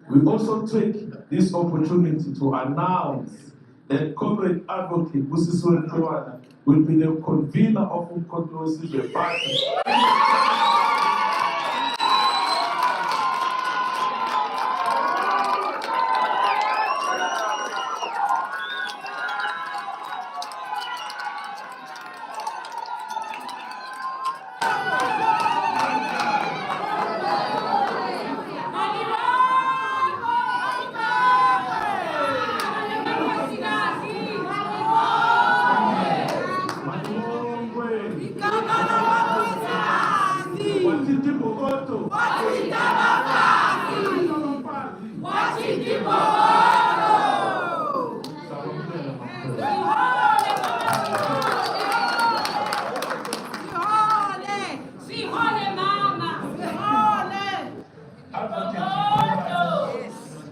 We also take this opportunity to announce that Comrade Advocate Busisiwe Mkhwebane will be the convener of Umkhonto Wesizwe Party.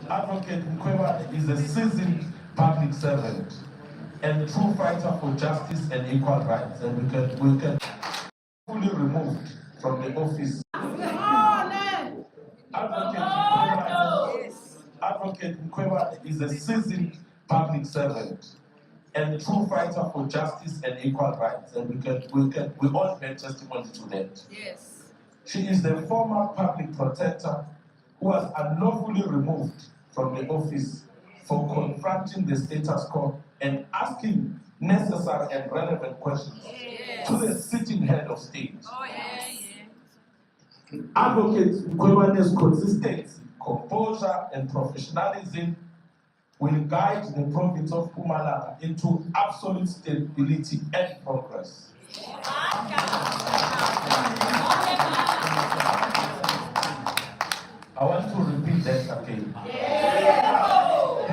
Advocate Mkhwebane is a seasoned public servant and true fighter for justice and equal rights, and we can fully removed from the office. Advocate Mkhwebane is a seasoned public servant and true fighter for justice and equal rights, and we all bear testimony to that. Yes. She is the former public protector who was unlawfully removed from the office for confronting the status quo and asking necessary and relevant questions to the sitting head of state. Advocate Mkhwebane's consistency, composure, and professionalism will guide the province of Mpumalanga into absolute stability and progress. I want to repeat that again.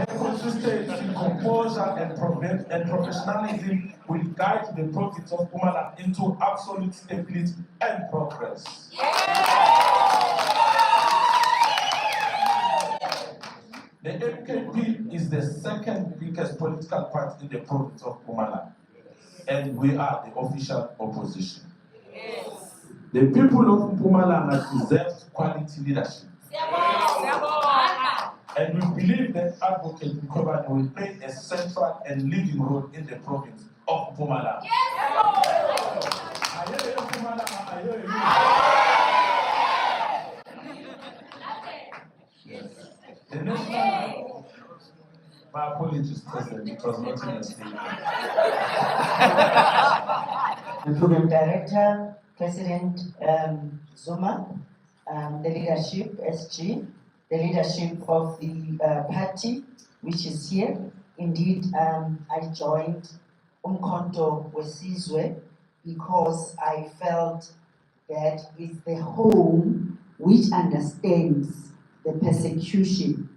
Her consistency, composure, and professionalism will guide the province of Mpumalanga into absolute stability and progress. The MKP is the second biggest political party in the province of Mpumalanga, and we are the official opposition. The people of Mpumalanga deserve quality leadership. And we believe that Advocate Mkhwebane will play a central and leading role in the province of Mpumalanga. The national, my apologies, President, it was not in your statement. The Program Director, President Zuma, the leadership, SG, the leadership of the party, which is here. Indeed, I joined Umkhonto Wesizwe because I felt that it's the home which understands the persecution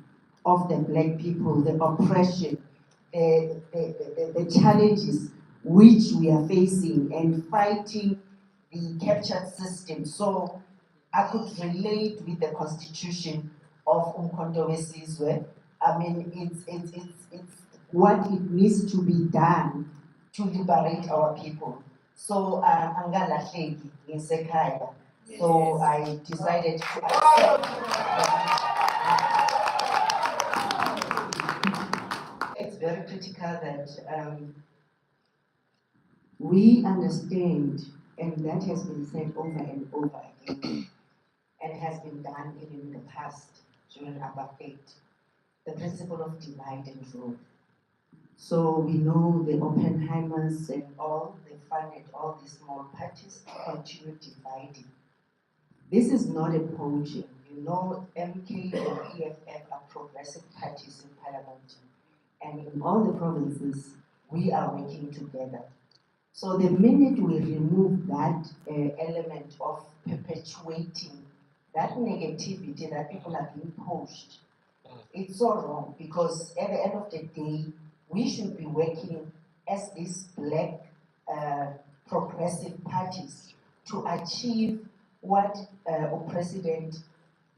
of the Black people, the oppression, the challenges which we are facing and fighting the captured system. So I could relate with the constitution of Umkhonto Wesizwe. I mean, it's what it needs to be done to liberate our people. So angalahleki ngisekhaya. So I decided to accept. It's very critical that we understand, and that has been said over and over again, and has been done even in the past during apartheid, the principle of divide and rule. So we know the Oppenheimers and all, they funded all these small parties to continue dividing. This is not a poaching. You know, MK and EFF are progressive parties in parliament. And in all the provinces, we are working together. So the minute we remove that element of perpetuating that negativity that people are being pushed, it's so wrong, because at the end of the day, we should be working as these Black progressive parties to achieve what President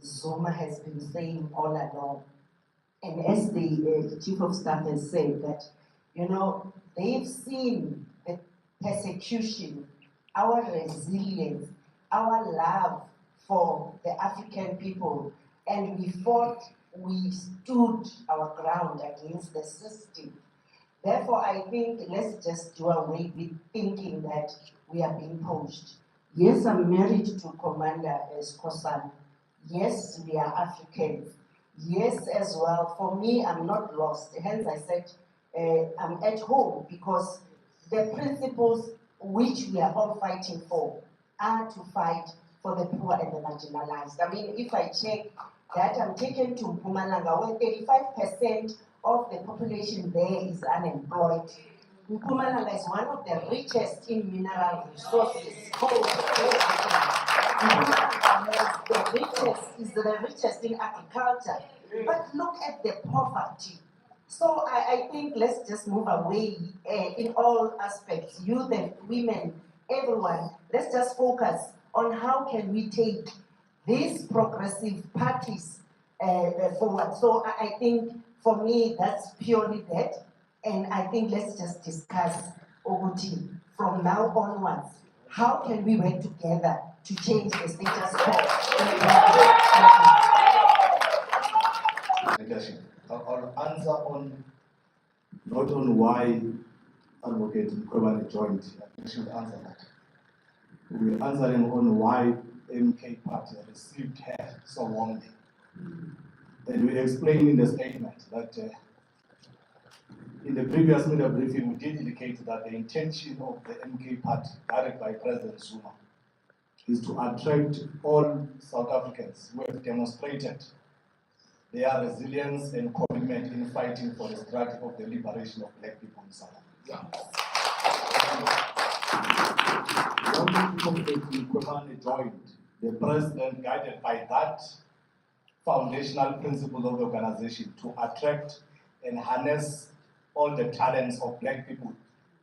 Zuma has been saying all along. And as the Chief of Staff has said, that, you know, they've seen the persecution, our resilience, our love for the African people, and we fought we stood our ground against the system. Therefore, I think let's just do away with thinking that we are being poached. Yes, I'm married to Commander Skosan. Yes, we are Africans. Yes, as well. For me, I'm not lost. Hence, I said I'm at home because the principles which we are all fighting for are to fight for the poor and the marginalized. I mean, if I check that I'm taken to Mpumalanga, where 35% of the population there is unemployed. Mpumalanga is one of the richest in mineral resources. Is the richest in agriculture. But look at the poverty. So I think let's just move away in all aspects, youth and women, everyone. Let's just focus on how can we take these progressive parties forward. So I think for me that's purely that, and I think let's just discuss Oguti from now onwards. How can we work together to change the status quo? Leadership. I'll answer on not on why Advocate Mkhwebane joined. I should answer that. We're answering on why MK Party received her so warmly. And we explained in the statement that in the previous media briefing, we did indicate that the intention of the MK Party, directed by President Zuma, is to attract all South Africans who have demonstrated their resilience and commitment in fighting for the struggle of the liberation of black people in South Africa. When Mkhwebane joined, the president, guided by that foundational principle of the organization to attract and harness all the talents of black people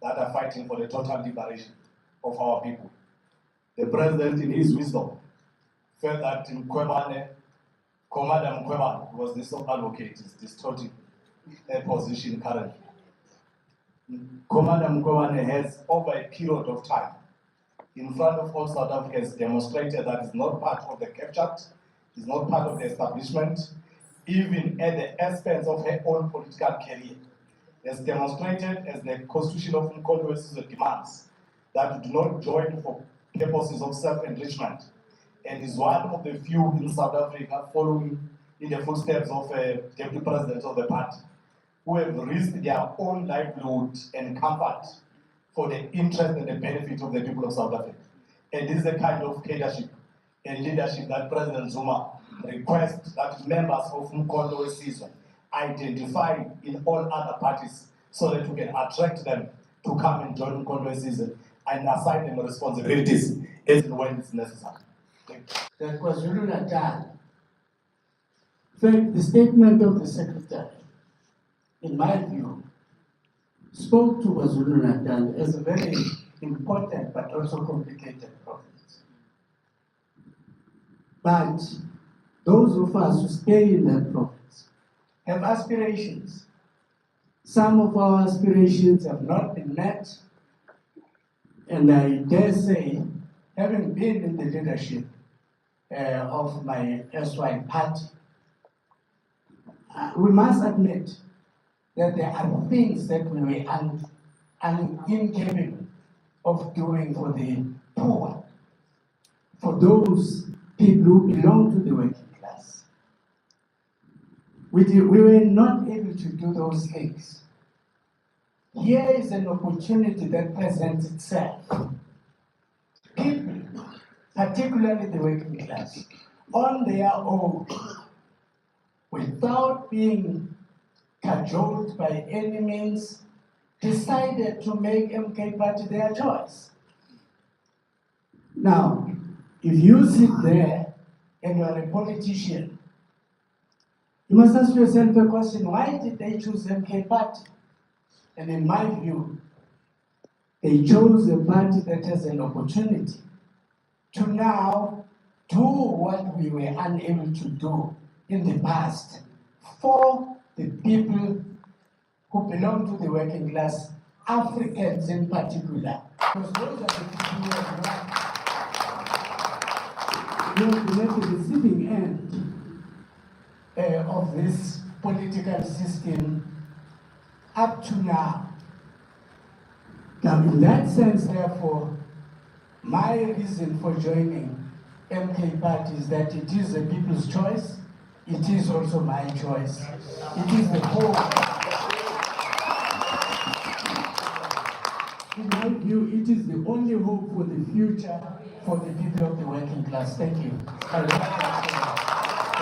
that are fighting for the total liberation of our people. The president, in his wisdom, felt that Mkhwebane, Commander Mkhwebane, was the sole advocate, is distorting her position currently. Commander Mkhwebane has, over a period of time, in front of all South Africans, demonstrated that is not part of the captured, is not part of the establishment, even at the expense of her own political career. Has demonstrated, as the Constitution of Mkhonto demands, that do not join for purposes of self-enrichment, and is one of the few in South Africa following in the footsteps of Deputy President of the party, who have risked their own livelihood and comfort for the interest and the benefit of the people of South Africa. And this is the kind of leadership and leadership that President Zuma requests that members of Mkhonto season identify in all other parties so that we can attract them to come and join Mkhonto season and assign them responsibilities as and when it's necessary. That was KwaZulu-Natal. In fact, the statement of the secretary, in my view, spoke to KwaZulu-Natal as a very important but also complicated province. But those of us who stay in that province have aspirations. Some of our aspirations have not been met, and I dare say, having been in the leadership of my SY party, we must admit that there are things that we were incapable of doing for the poor, for those people who belong to the working class. We were not able to do those things. Here is an opportunity that presents itself. People, particularly the working class, on their own, without being cajoled by any means, decided to make MK Party their choice. Now, if you sit there and you are a politician, you must ask yourself a question: why did they choose MK Party? And in my view, they chose a party that has an opportunity to now do what we were unable to do in the past for the people who belong to the working class, Africans in particular. Because those are the people who have been at the receiving end of this political system up to now. Now, in that sense, therefore, my reason for joining MK Party is that it is the people's choice. It is also my choice. It is the hope. In my view, it is the only hope for the future for the people of the working class. Thank you.